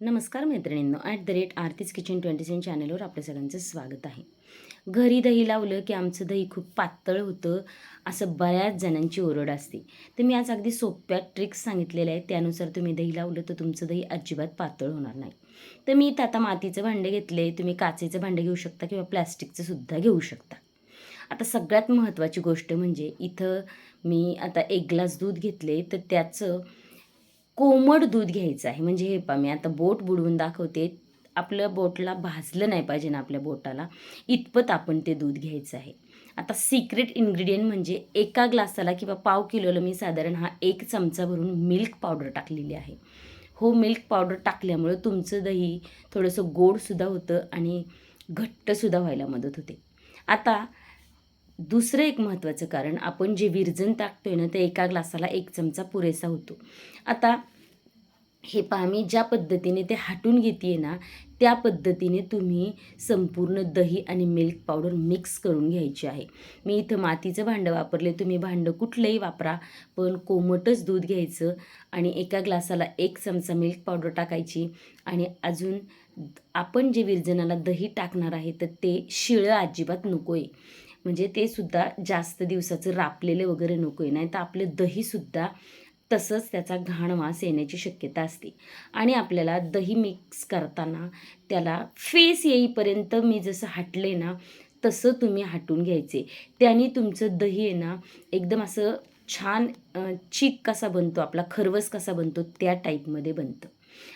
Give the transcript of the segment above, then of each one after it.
नमस्कार मैत्रिणींनो, @आरतीज किचन 27 चॅनलवर आपल्या सगळ्यांचं स्वागत आहे. घरी दही लावलं की आमचं दही खूप पातळ होतं असं बऱ्याच जणांची ओरड असते. तर मी आज अगदी सोप्या ट्रिक्स सांगितलेल्या आहेत, त्यानुसार तुम्ही दही लावलं तर तुमचं दही अजिबात पातळ होणार नाही. तर मी इथं आता मातीचं भांडे घेतले, तुम्ही काचेचं भांडं घेऊ शकता किंवा प्लॅस्टिकचं सुद्धा घेऊ शकता. आता सगळ्यात महत्त्वाची गोष्ट म्हणजे इथं मी आता 1 ग्लास दूध घेतले, तर त्याचं कोमट दूध घ्यायचं आहे. म्हणजे हे पहा, मी आता बोट बुडवून दाखवते. आपल्या बोटला भाजलं नाही पाहिजे ना आपल्या बोटाला, इतपत आपण ते दूध घ्यायचं आहे. आता सिक्रेट इन्ग्रीडियंट म्हणजे एका ग्लासाला किंवा पाव किलोला मी साधारण 1 चमचा भरून मिल्क पावडर टाकलेली आहे. हो, मिल्क पावडर टाकल्यामुळं तुमचं दही थोडंसं गोडसुद्धा होतं आणि घट्टसुद्धा व्हायला मदत होते. आता दुसरं एक महत्त्वाचं कारण, आपण जे विरजण टाकतोय ना, ते एका ग्लासाला 1 चमचा पुरेसा होतो. आता हे पहा, मी ज्या पद्धतीने ते हटून घेते ना, त्या पद्धतीने तुम्ही संपूर्ण दही आणि मिल्क पावडर मिक्स करून घ्यायची आहे. मी इथं मातीचं भांडं वापरले, तुम्ही भांडं कुठलंही वापरा, पण कोमटच दूध घ्यायचं आणि एका ग्लासाला 1 चमचा मिल्क पावडर टाकायची आणि अजून आपण जे विरजणाला दही टाकणार आहे, तर ते शिळं अजिबात नको आहे. म्हणजे ते सुद्धा जास्त दिवसाचं रापलेलं वगैरे नको आहे, नाहीतर आपलं दहीसुद्धा तसंच त्याचा घाण वास येण्याची शक्यता असते. आणि आपल्याला दही मिक्स करताना त्याला फेस येईपर्यंत मी जसं हटले ना, तसं तुम्ही हटून घ्यायचे. त्याने तुमचं दही आहे ना, एकदम असं छान चिक कसा बनतो आपला, खरवस कसा बनतो, त्या टाईपमध्ये बनतं.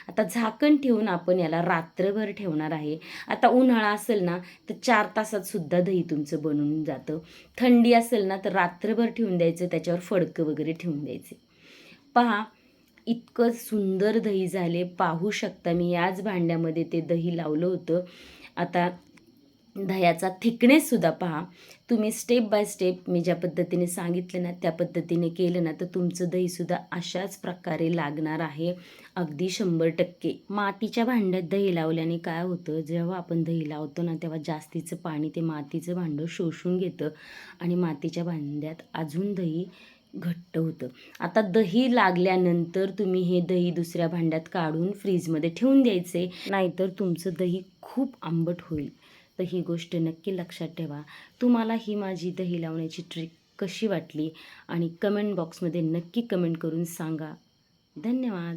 आता झाकण ठेवून आपण याला रात्रभर ठेवणार आहे. आता उन्हाळा असेल ना, तर 4 तासात सुद्धा दही तुमचं बनून जातं. थंडी असेल ना, तर रात्रभर ठेवून द्यायचं, त्याच्यावर फडकं वगैरे ठेवून द्यायचे. पहा, इतकं सुंदर दही झाले. पाहू शकता, मी याच भांड्यामध्ये ते दही लावलं होतं. आता दह्याचा थिकनेससुद्धा पहा. तुम्ही स्टेप बाय स्टेप मी ज्या पद्धतीने सांगितलं ना, त्या पद्धतीने केलं ना, तर तुमचं दहीसुद्धा अशाच प्रकारे लागणार आहे, अगदी 100%. मातीच्या भांड्यात दही लावल्याने काय होतं, जेव्हा आपण दही लावतो ना, तेव्हा जास्तीचं पाणी ते मातीचं भांडं शोषून घेतं आणि मातीच्या भांड्यात अजून दही घट्ट होतं. आता दही लागल्यानंतर तुम्ही हे दही दुसऱ्या भांड्यात काढून फ्रीजमध्ये ठेवून द्यायचे, नाहीतर तुमचं दही खूप आंबट होईल. तर ही गोष्ट नक्की लक्षात ठेवा. तुम्हाला ही माझी दही लावण्याची ट्रिक कशी वाटली आणि कमेंट बॉक्समध्ये नक्की कमेंट करून सांगा. धन्यवाद.